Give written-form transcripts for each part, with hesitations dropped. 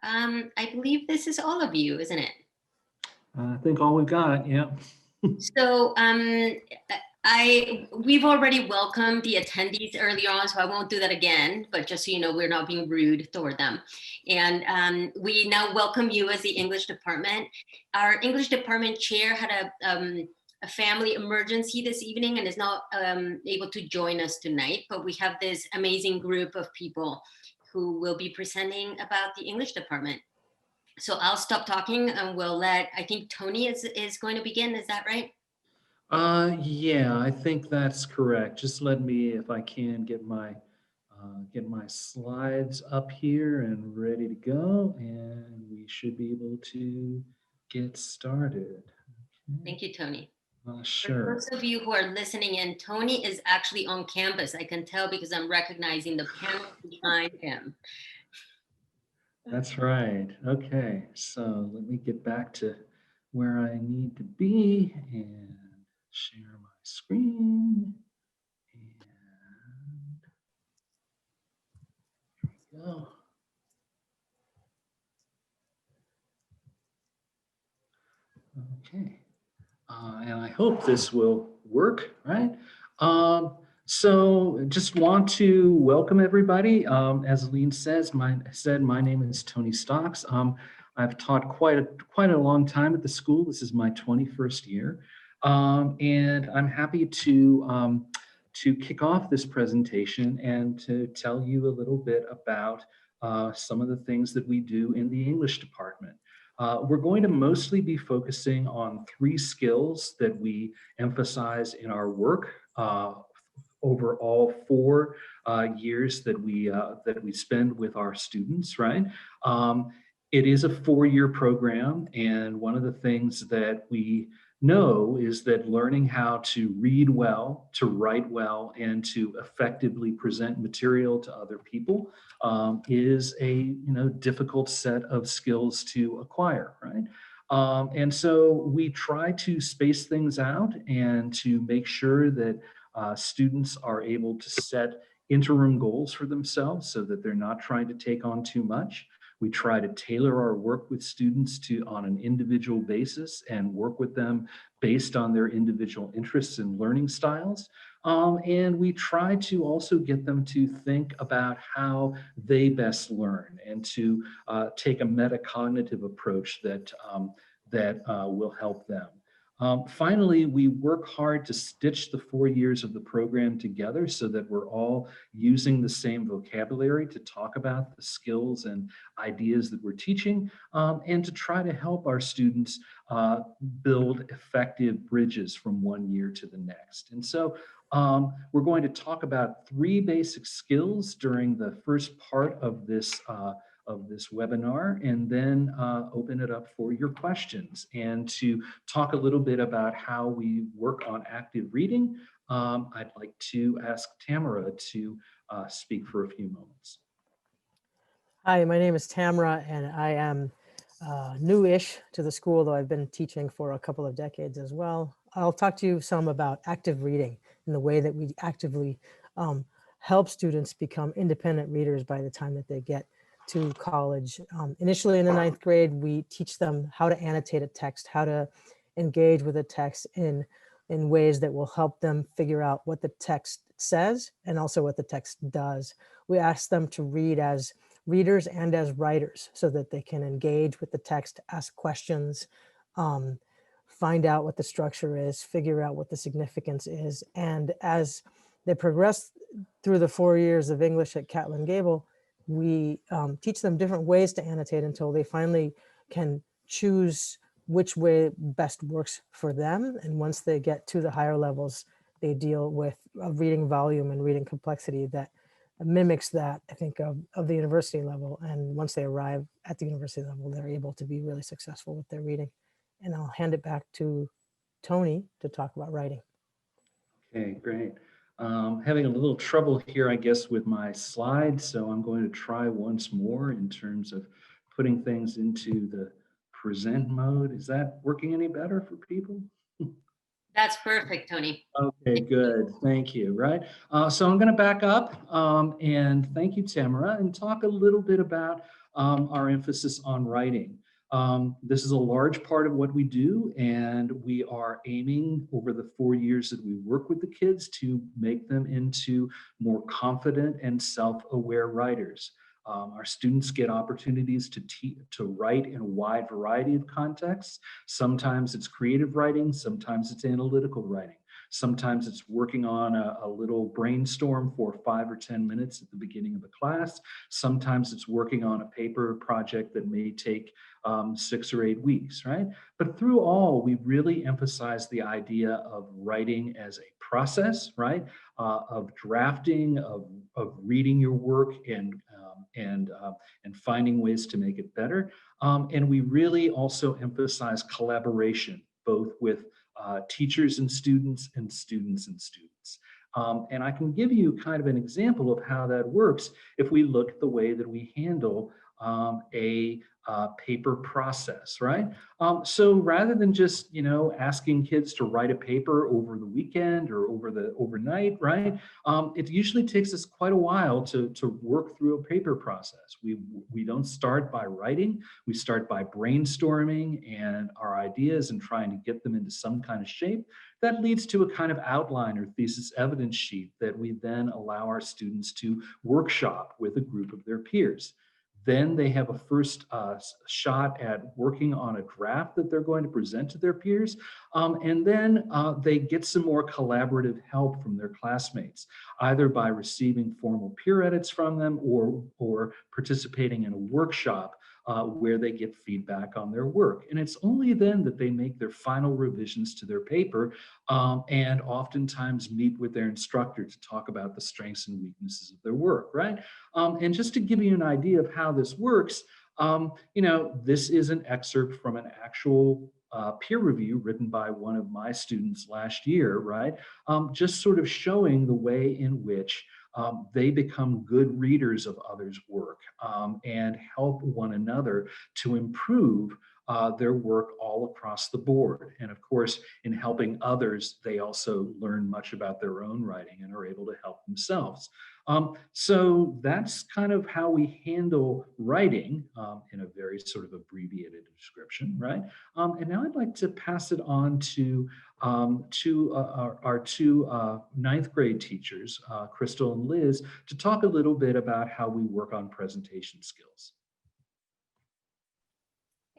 I believe this is all of you, isn't it? I think all we've got, yeah. So we've already welcomed the attendees earlier on, so I won't do that again, but just so you know, we're not being rude toward them. And we now welcome you as the English department. Our English department chair had a family emergency this evening and is not able to join us tonight, but we have this amazing group of people who will be presenting about the English department. So I'll stop talking and we'll let, I think Tony is going to begin. Is that right? Yeah, I think that's correct. Just let me, if I can, get my slides up here and ready to go, and we should be able to get started. Okay. Thank you, Tony. For Sure. those of you who are listening in, Tony is actually on campus. I can tell because I'm recognizing the panel behind him. That's right. Okay, so let me get back to where I need to be and share my screen. And here we go. Okay, and I hope this will work, right? So just want to welcome everybody. As Aline said, my name is Tony Stocks. I've taught quite a long time at the school. This is my 21st year. And I'm happy to kick off this presentation and to tell you a little bit about some of the things that we do in the English department. We're going to mostly be focusing on 3 skills that we emphasize in our work over all 4 years that we spend with our students, right? It is a 4-year program, and one of the things that we know is that learning how to read well, to write well, and to effectively present material to other people is a difficult set of skills to acquire, right? And so we try to space things out and to make sure that students are able to set interim goals for themselves so that they're not trying to take on too much. We try to tailor our work with students on an individual basis and work with them based on their individual interests and learning styles. And we try to also get them to think about how they best learn and to take a metacognitive approach that will help them. Finally, we work hard to stitch the 4 years of the program together so that we're all using the same vocabulary to talk about the skills and ideas that we're teaching, and to try to help our students build effective bridges from one year to the next. And so we're going to talk about 3 basic skills during the first part of this webinar, and then open it up for your questions. And to talk a little bit about how we work on active reading, I'd like to ask Tamara to speak for a few moments. Hi, my name is Tamara, and I am new-ish to the school, though I've been teaching for a couple of decades as well. I'll talk to you some about active reading and the way that we actively help students become independent readers by the time that they get to college. Initially in the 9th grade, we teach them how to annotate a text, how to engage with a text in ways that will help them figure out what the text says and also what the text does. We ask them to read as readers and as writers so that they can engage with the text, ask questions, find out what the structure is, figure out what the significance is. And as they progress through the 4 years of English at Catlin Gable, we teach them different ways to annotate until they finally can choose which way best works for them. And once they get to the higher levels, they deal with a reading volume and reading complexity that mimics that, I think, of the university level. And once they arrive at the university level, they're able to be really successful with their reading. And I'll hand it back to Tony to talk about writing. Okay, great. Having a little trouble here, I guess, with my slides, so I'm going to try once more in terms of putting things into the present mode. Is that working any better for people? That's perfect, Tony. Okay, good. Thank you. Right. So I'm going to back up and thank you, Tamara, and talk a little bit about our emphasis on writing. This is a large part of what we do, and we are aiming over the 4 years that we work with the kids to make them into more confident and self-aware writers. Our students get opportunities to write in a wide variety of contexts. Sometimes it's creative writing, sometimes it's analytical writing. Sometimes it's working on a little brainstorm for 5 or 10 minutes at the beginning of a class. Sometimes it's working on a paper project that may take 6 or 8 weeks, right? But through all, we really emphasize the idea of writing as a process, right? Of drafting, of reading your work and finding ways to make it better. And we really also emphasize collaboration, both with teachers and students and students and students. And I can give you kind of an example of how that works if we look at the way that we handle a paper process, right? So rather than just, asking kids to write a paper over the weekend or overnight, right? It usually takes us quite a while to work through a paper process. We don't start by writing, we start by brainstorming and our ideas and trying to get them into some kind of shape. That leads to a kind of outline or thesis evidence sheet that we then allow our students to workshop with a group of their peers. Then they have a first shot at working on a draft that they're going to present to their peers. And then they get some more collaborative help from their classmates, either by receiving formal peer edits from them or participating in a workshop where they get feedback on their work. And it's only then that they make their final revisions to their paper and oftentimes meet with their instructor to talk about the strengths and weaknesses of their work, right? And just to give you an idea of how this works, this is an excerpt from an actual peer review written by one of my students last year, right? Just sort of showing the way in which they become good readers of others' work and help one another to improve their work all across the board. And of course, in helping others, they also learn much about their own writing and are able to help themselves. So that's kind of how we handle writing in a very sort of abbreviated description, right? And now I'd like to pass it on to our two ninth grade teachers, Crystal and Liz, to talk a little bit about how we work on presentation skills.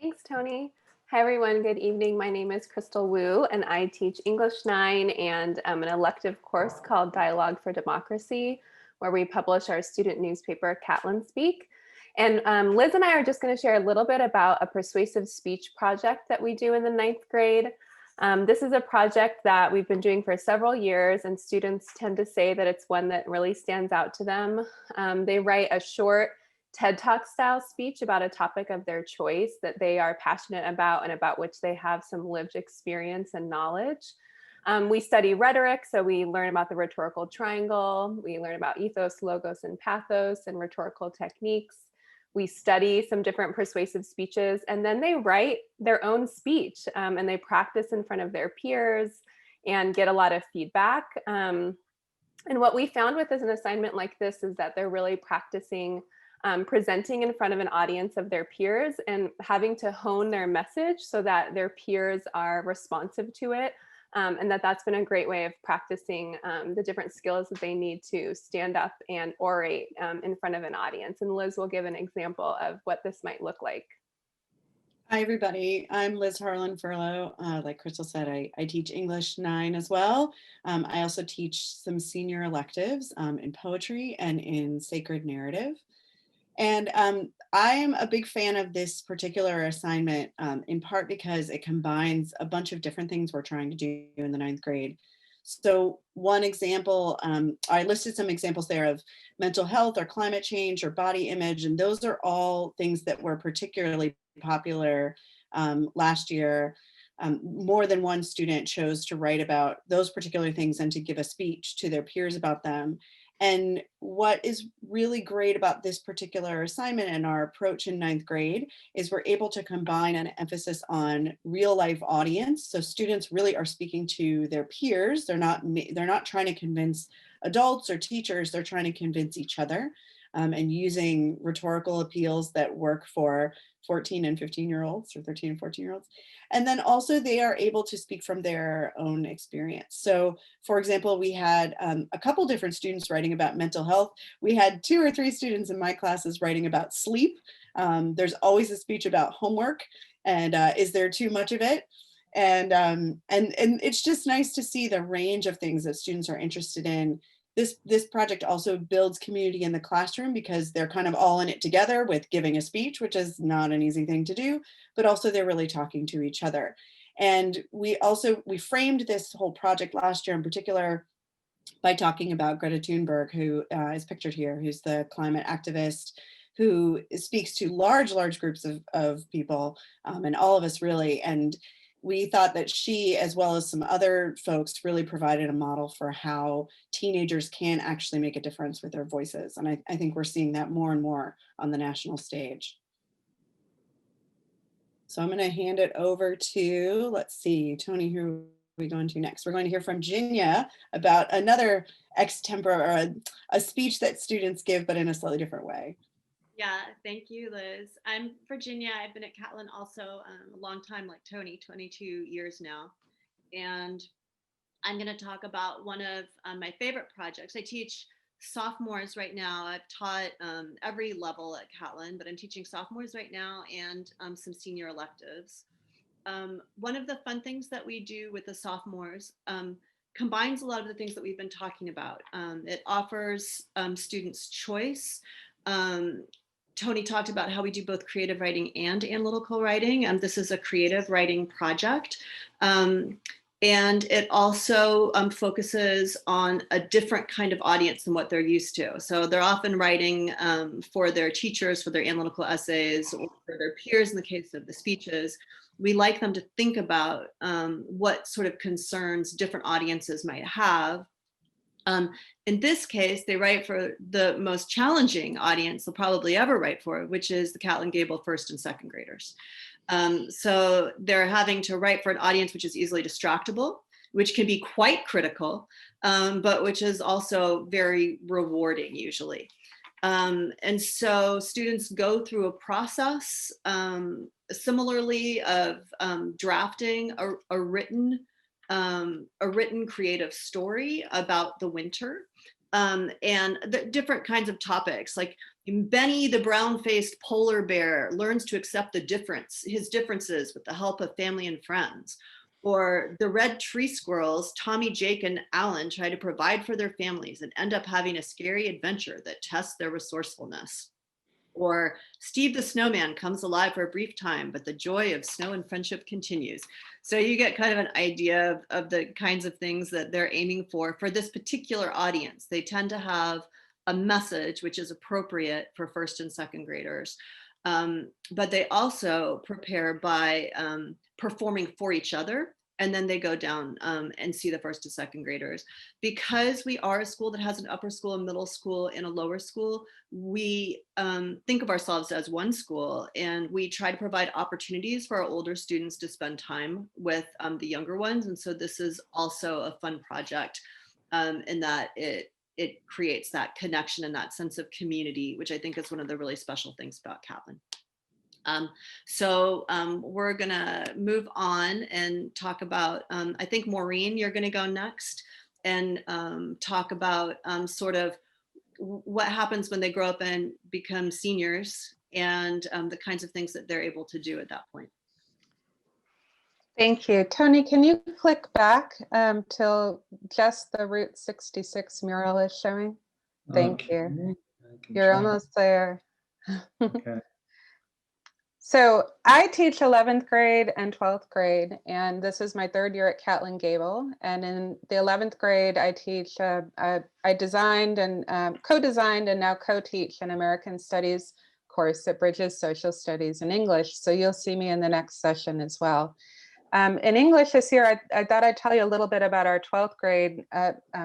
Thanks, Tony. Hi, everyone. Good evening. My name is Crystal Wu, and I teach English 9 and an elective course called Dialogue for Democracy, where we publish our student newspaper, Catlin Speak. And Liz and I are just going to share a little bit about a persuasive speech project that we do in the 9th grade. This is a project that we've been doing for several years, and students tend to say that it's one that really stands out to them. They write a short TED Talk style speech about a topic of their choice that they are passionate about and about which they have some lived experience and knowledge. We study rhetoric, so we learn about the rhetorical triangle. We learn about ethos, logos, and pathos and rhetorical techniques. We study some different persuasive speeches, and then they write their own speech and they practice in front of their peers and get a lot of feedback. And what we found with an assignment like this is that they're really practicing presenting in front of an audience of their peers and having to hone their message so that their peers are responsive to it. And that's been a great way of practicing the different skills that they need to stand up and orate in front of an audience. And Liz will give an example of what this might look like. Hi, everybody. I'm Liz Harlan Furlow. Like Crystal said, I teach English 9 as well. I also teach some senior electives in poetry and in sacred narrative. And I am a big fan of this particular assignment, in part because it combines a bunch of different things we're trying to do in the 9th grade. So one example, I listed some examples there of mental health or climate change or body image, and those are all things that were particularly popular last year. More than one student chose to write about those particular things and to give a speech to their peers about them. And what is really great about this particular assignment and our approach in 9th grade is we're able to combine an emphasis on real life audience. So students really are speaking to their peers. They're not trying to convince adults or teachers, they're trying to convince each other. and using rhetorical appeals that work for 14 and 15-year-olds or 13 and 14-year-olds. And then also they are able to speak from their own experience. So for example, we had a couple different students writing about mental health. We had 2 or 3 students in my classes writing about sleep. There's always a speech about homework and is there too much of it? And it's just nice to see the range of things that students are interested in. This project also builds community in the classroom because they're kind of all in it together with giving a speech, which is not an easy thing to do, but also they're really talking to each other. And we framed this whole project last year in particular by talking about Greta Thunberg, who is pictured here, who's the climate activist who speaks to large groups of people and all of us really. And we thought that she, as well as some other folks, really provided a model for how teenagers can actually make a difference with their voices. And I think we're seeing that more and more on the national stage. So I'm going to hand it over to, let's see, Tony, who are we going to next? We're going to hear from Ginia about another extempore or a speech that students give, but in a slightly different way. Yeah, thank you, Liz. I'm Virginia. I've been at Catlin also a long time, like Tony, 22 years now. And I'm going to talk about one of my favorite projects. I teach sophomores right now. I've taught every level at Catlin, but I'm teaching sophomores right now and some senior electives. One of the fun things that we do with the sophomores combines a lot of the things that we've been talking about. It offers students choice. Tony talked about how we do both creative writing and analytical writing. This is a creative writing project. And it also focuses on a different kind of audience than what they're used to. So they're often writing for their teachers, for their analytical essays, or for their peers in the case of the speeches. We like them to think about what sort of concerns different audiences might have. In this case, they write for the most challenging audience they'll probably ever write for, which is the Catlin Gable first and second graders. So they're having to write for an audience which is easily distractible, which can be quite critical, but which is also very rewarding usually. And so students go through a process similarly of drafting a written creative story about the winter and the different kinds of topics, like Benny the brown-faced polar bear learns to accept his differences with the help of family and friends. Or the red tree squirrels, Tommy, Jake, and Alan try to provide for their families and end up having a scary adventure that tests their resourcefulness. Or Steve the snowman comes alive for a brief time, but the joy of snow and friendship continues. So you get kind of an idea of the kinds of things that they're aiming for this particular audience. They tend to have a message which is appropriate for first and second graders. But they also prepare by performing for each other. And then they go down and see the first to second graders. Because we are a school that has an upper school, a middle school, and a lower school, we think of ourselves as one school, and we try to provide opportunities for our older students to spend time with the younger ones. And so this is also a fun project in that it creates that connection and that sense of community, which I think is one of the really special things about Catlin. So we're gonna move on and talk about, I think Maureen, you're gonna go next and talk about sort of what happens when they grow up and become seniors and the kinds of things that they're able to do at that point. Thank you. Tony, can you click back till just the Route 66 mural is showing? Thank you. You're almost there. Okay. So I teach 11th grade and 12th grade, and this is my 3rd year at Catlin Gable. And in the 11th grade, I teach, I designed and co-designed and now co-teach an American Studies course that bridges social studies and English. So you'll see me in the next session as well. In English this year, I thought I'd tell you a little bit about our 12th grade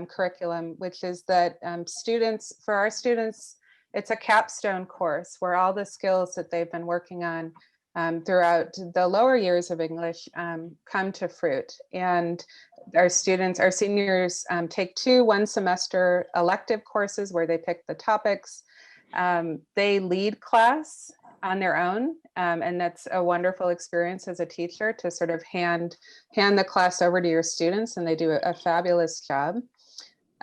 curriculum, which is that for our students, it's a capstone course where all the skills that they've been working on throughout the lower years of English come to fruit. And our seniors take 2 one-semester elective courses where they pick the topics. They lead class on their own, and that's a wonderful experience as a teacher to sort of hand the class over to your students, and they do a fabulous job.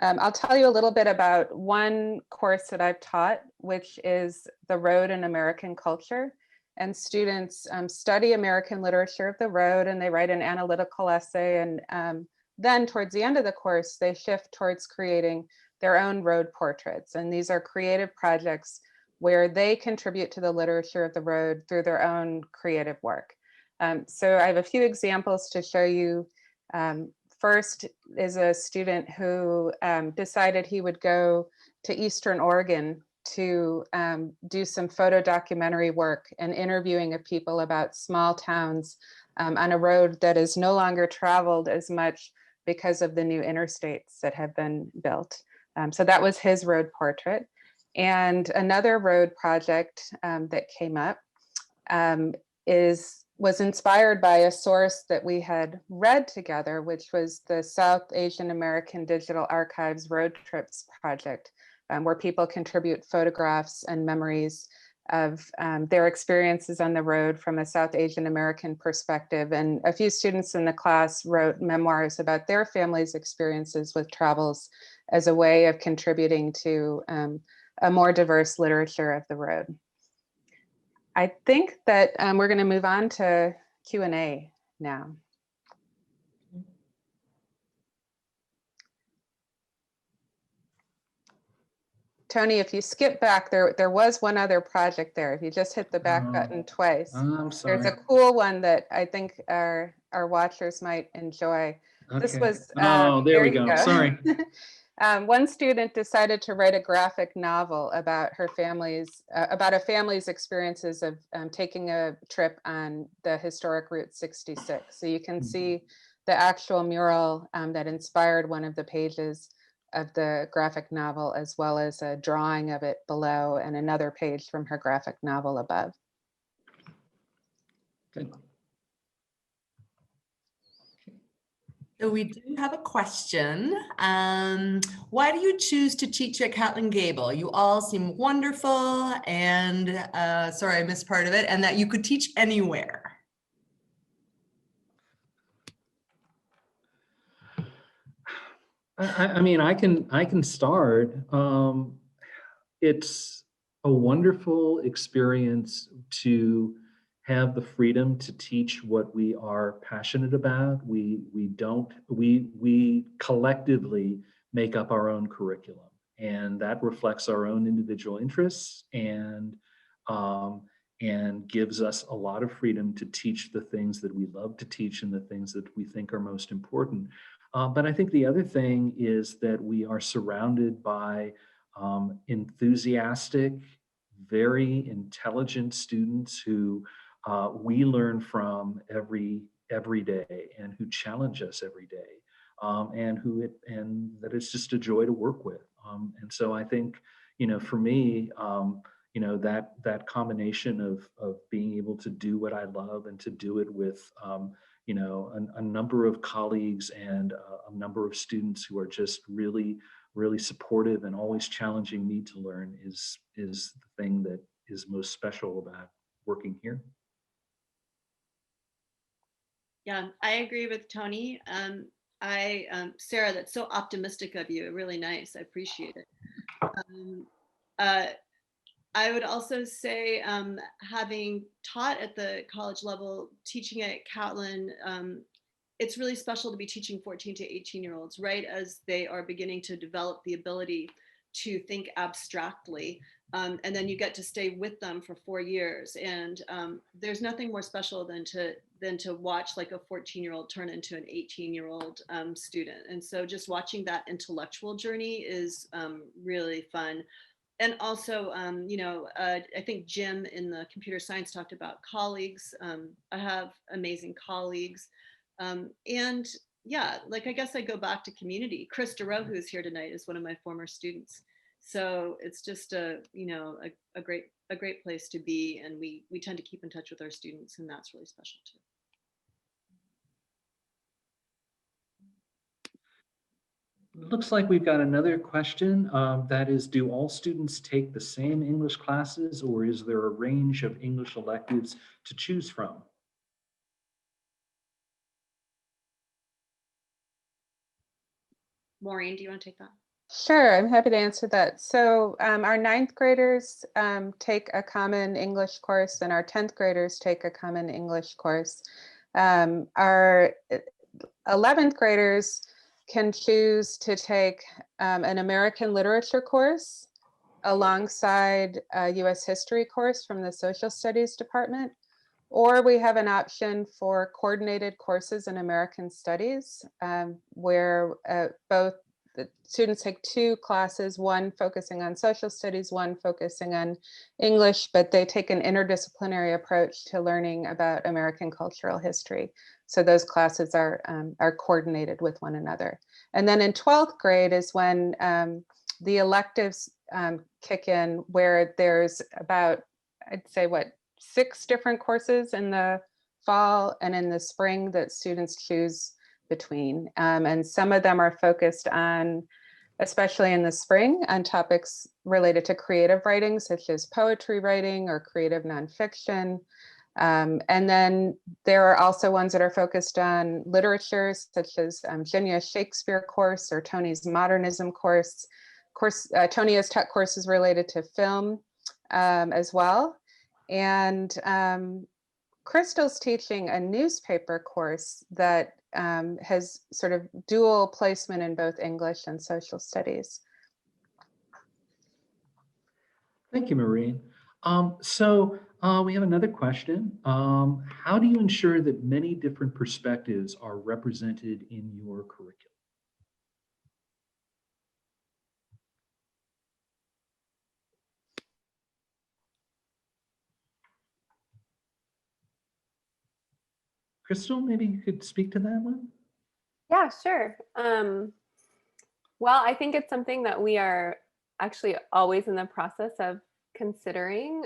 I'll tell you a little bit about one course that I've taught, which is The Road in American Culture. And students study American literature of the road, and they write an analytical essay. And then towards the end of the course, they shift towards creating their own road portraits. And these are creative projects where they contribute to the literature of the road through their own creative work. So I have a few examples to show you. First is a student who decided he would go to Eastern Oregon to do some photo documentary work and interviewing of people about small towns on a road that is no longer traveled as much because of the new interstates that have been built. So that was his road portrait. And another road project that came up was inspired by a source that we had read together, which was the South Asian American Digital Archives Road Trips Project, where people contribute photographs and memories of their experiences on the road from a South Asian American perspective. And a few students in the class wrote memoirs about their family's experiences with travels as a way of contributing to a more diverse literature of the road. I think that we're going to move on to Q&A now. Tony, if you skip back, there was one other project there. If you just hit the back button twice, I'm sorry. there's a cool one that I think our watchers might enjoy. Okay. This was there we go. Sorry. One student decided to write a graphic novel about her family's about a family's experiences of taking a trip on the historic Route 66. So you can see the actual mural that inspired one of the pages of the graphic novel, as well as a drawing of it below and another page from her graphic novel above. Good. So we do have a question. Why do you choose to teach at Catlin Gable? You all seem wonderful, and sorry, I missed part of it, and that you could teach anywhere. I mean, I can start. It's a wonderful experience to have the freedom to teach what we are passionate about. We collectively make up our own curriculum, and that reflects our own individual interests and gives us a lot of freedom to teach the things that we love to teach and the things that we think are most important. But I think the other thing is that we are surrounded by enthusiastic, very intelligent students who we learn from every day, and who challenge us every day, and that it's just a joy to work with. And so I think, for me, that combination of being able to do what I love and to do it with a number of colleagues and a number of students who are just really, really supportive and always challenging me to learn is the thing that is most special about working here. Yeah, I agree with Tony. Sarah, that's so optimistic of you. Really nice. I appreciate it. I would also say, having taught at the college level, teaching at Catlin, it's really special to be teaching 14 to 18-year-olds, right as they are beginning to develop the ability to think abstractly. And then you get to stay with them for 4 years. And there's nothing more special than to watch like a 14-year-old turn into an 18-year-old student. And so just watching that intellectual journey is really fun. And also, I think Jim in the computer science talked about colleagues. I have amazing colleagues. And yeah, like, I guess I go back to community. Chris Durow, who is here tonight, is one of my former students. So it's just a great place to be. And we tend to keep in touch with our students, and that's really special too. looks like we've got another question. That is, do all students take the same English classes, or is there a range of English electives to choose from? Maureen, do you want to take that? Sure, I'm happy to answer that. So our ninth graders take a common English course, and our 10th graders take a common English course. Our 11th graders can choose to take an American literature course alongside a US history course from the social studies department, or we have an option for coordinated courses in American studies where both the students take two classes, one focusing on social studies, one focusing on English, but they take an interdisciplinary approach to learning about American cultural history. So those classes are coordinated with one another. And then in 12th grade is when the electives kick in, where there's about, I'd say, 6 different courses in the fall and in the spring that students choose between. And some of them are focused on, especially in the spring, on topics related to creative writing, such as poetry writing or creative nonfiction. And then there are also ones that are focused on literature, such as Ginia's Shakespeare course or Tony's modernism course. Tony has taught courses related to film as well. And Crystal's teaching a newspaper course that has sort of dual placement in both English and social studies. Thank you, Maureen. We have another question. How do you ensure that many different perspectives are represented in your curriculum? Crystal, maybe you could speak to that one? Yeah, sure. Well, I think it's something that we are actually always in the process of considering.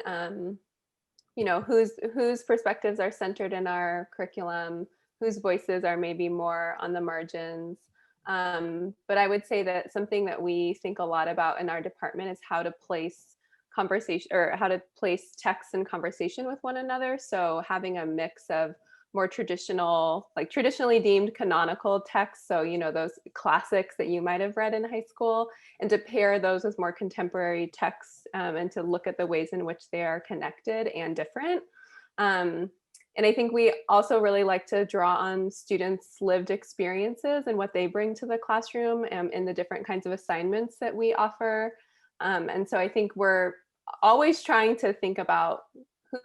You know, whose perspectives are centered in our curriculum, whose voices are maybe more on the margins. But I would say that something that we think a lot about in our department is how to place conversation, or how to place text and conversation with one another. So having a mix of more traditional, like traditionally deemed canonical texts. So, you know, those classics that you might have read in high school, and to pair those with more contemporary texts and to look at the ways in which they are connected and different. And I think we also really like to draw on students' lived experiences and what they bring to the classroom in the different kinds of assignments that we offer. And so I think we're always trying to think about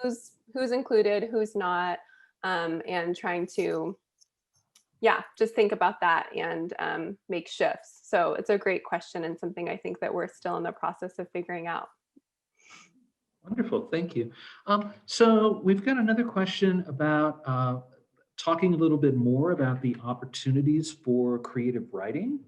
who's included, who's not, and trying to, yeah, just think about that and make shifts. So it's a great question and something I think that we're still in the process of figuring out. Wonderful, thank you. So we've got another question about talking a little bit more about the opportunities for creative writing.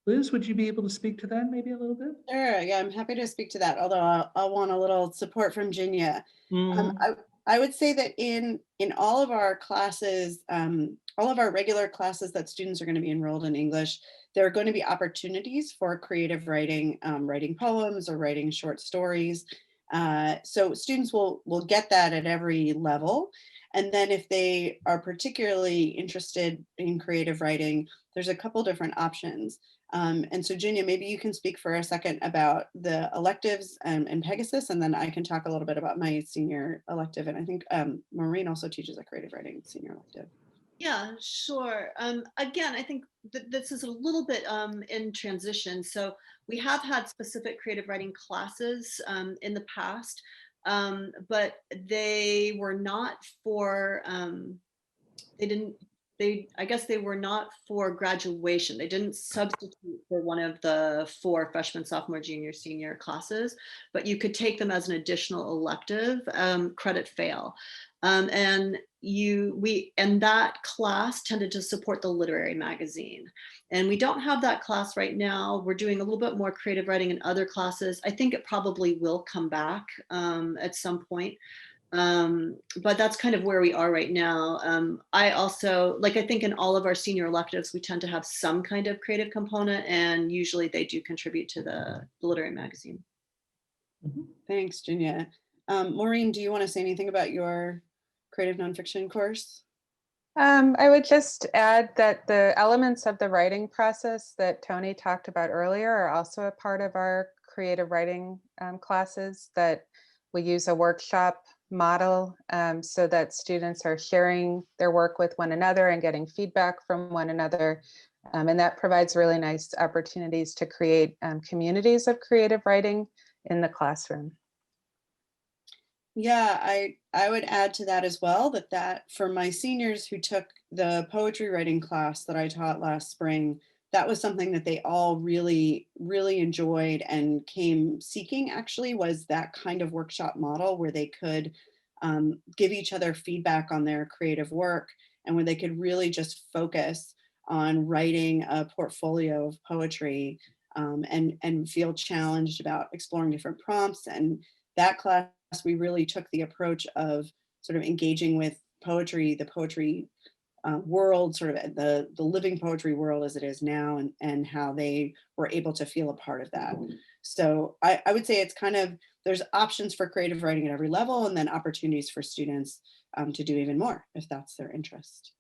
Liz, would you be able to speak to that maybe a little bit? Sure, yeah, I'm happy to speak to that, although I'll want a little support from Ginia. I would say that in all of our classes, all of our regular classes that students are going to be enrolled in English, there are going to be opportunities for creative writing, writing poems or writing short stories. So students will get that at every level. And then if they are particularly interested in creative writing, there's a couple different options. And so Ginia, maybe you can speak for a second about the electives and Pegasus, and then I can talk a little bit about my senior elective. And I think Maureen also teaches a creative writing senior elective. Yeah, sure. Again, I think that this is a little bit in transition. So we have had specific creative writing classes in the past, but they were not for, I guess they were not for graduation. They didn't substitute for one of the 4 freshman, sophomore, junior, senior classes, but you could take them as an additional elective, credit fail. And that class tended to support the literary magazine. And we don't have that class right now. We're doing a little bit more creative writing in other classes. I think it probably will come back at some point. But that's kind of where we are right now. I also, like, I think in all of our senior electives, we tend to have some kind of creative component, and usually they do contribute to the literary magazine. Thanks, Ginia. Maureen, do you want to say anything about your creative nonfiction course? I would just add that the elements of the writing process that Tony talked about earlier are also a part of our creative writing classes, that we use a workshop model so that students are sharing their work with one another and getting feedback from one another. And that provides really nice opportunities to create communities of creative writing in the classroom. Yeah, I would add to that as well, that for my seniors who took the poetry writing class that I taught last spring, that was something that they all really, really enjoyed and came seeking, actually, was that kind of workshop model where they could give each other feedback on their creative work, and where they could really just focus on writing a portfolio of poetry, and feel challenged about exploring different prompts. And that class, we really took the approach of sort of engaging with poetry, the poetry world, sort of the living poetry world as it is now, and how they were able to feel a part of that. So I would say it's kind of, there's options for creative writing at every level, and then opportunities for students to do even more if that's their interest.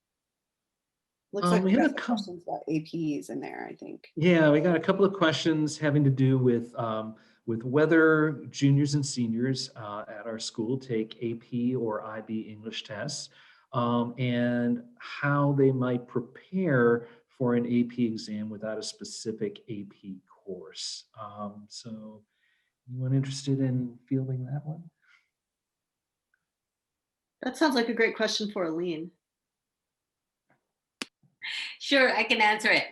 Looks like We we have got a some questions about APs in there, I think. Yeah, we got a couple of questions having to do with whether juniors and seniors at our school take AP or IB English tests, and how they might prepare for an AP exam without a specific AP course. So, anyone interested in fielding that one? That sounds like a great question for Aline. Sure, I can answer it.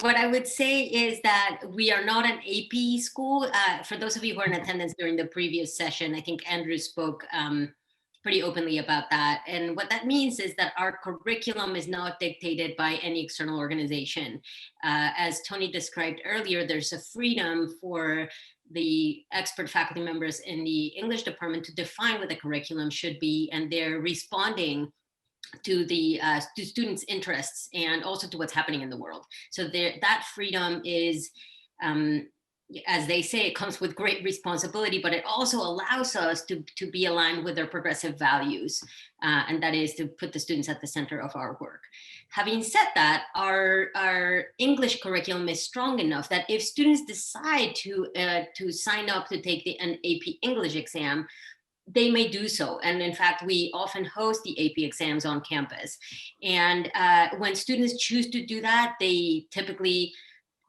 What I would say is that we are not an AP school. For those of you who are in attendance during the previous session, I think Andrew spoke pretty openly about that. And what that means is that our curriculum is not dictated by any external organization. As Tony described earlier, there's a freedom for the expert faculty members in the English department to define what the curriculum should be, and they're responding to the to students' interests and also to what's happening in the world. So that freedom is, as they say, it comes with great responsibility, but it also allows us to be aligned with their progressive values, and that is to put the students at the center of our work. Having said that, our English curriculum is strong enough that if students decide to sign up to take an AP English exam, they may do so. And in fact, we often host the AP exams on campus. And when students choose to do that, they typically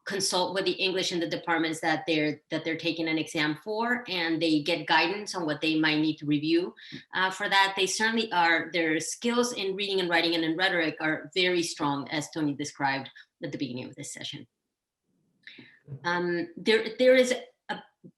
consult with the English in the departments that they're taking an exam for, and they get guidance on what they might need to review for that. They certainly are, their skills in reading and writing and in rhetoric are very strong, as Tony described at the beginning of this session.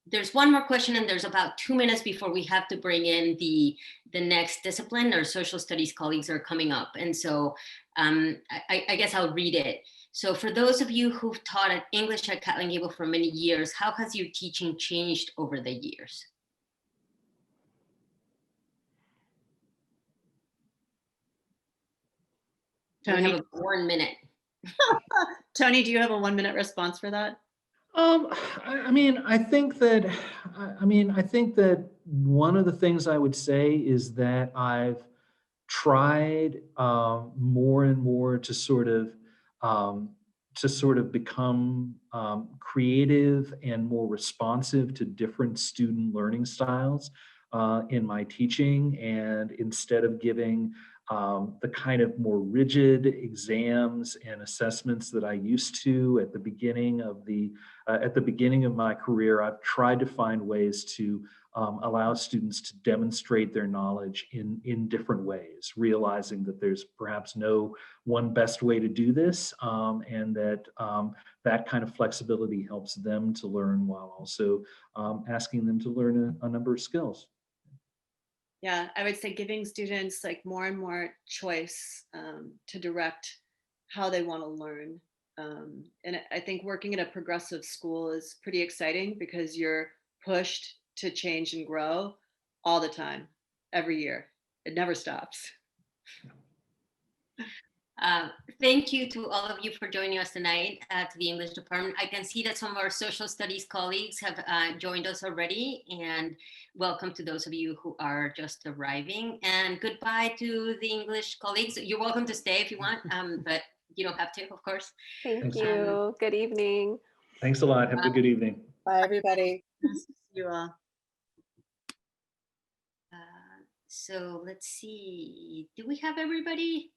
There's one more question, and there's about 2 minutes before we have to bring in the next discipline. Our social studies colleagues are coming up. And so I guess I'll read it. So for those of you who've taught English at Catlin Gable for many years, how has your teaching changed over the years? Tony, we have 1 minute. Tony, do you have a 1 minute response for that? I think that one of the things I would say is that I've tried more and more to sort of become creative and more responsive to different student learning styles in my teaching, and instead of giving the kind of more rigid exams and assessments that I used to at the beginning of my career, I've tried to find ways to allow students to demonstrate their knowledge in different ways, realizing that there's perhaps no one best way to do this, and that that kind of flexibility helps them to learn while also asking them to learn a number of skills. Yeah, I would say giving students like more and more choice to direct how they want to learn. And I think working at a progressive school is pretty exciting because you're pushed to change and grow all the time. every year. It never stops. Thank you to all of you for joining us tonight to the English department. I can see that some of our social studies colleagues have joined us already, and welcome to those of you who are just arriving, and goodbye to the English colleagues. You're welcome to stay if you want, but you don't have to, of course. Thank Thanks. you. Good evening. Thanks a lot. Have a good evening. Bye, everybody. Nice to see you all. So let's see, do we have everybody?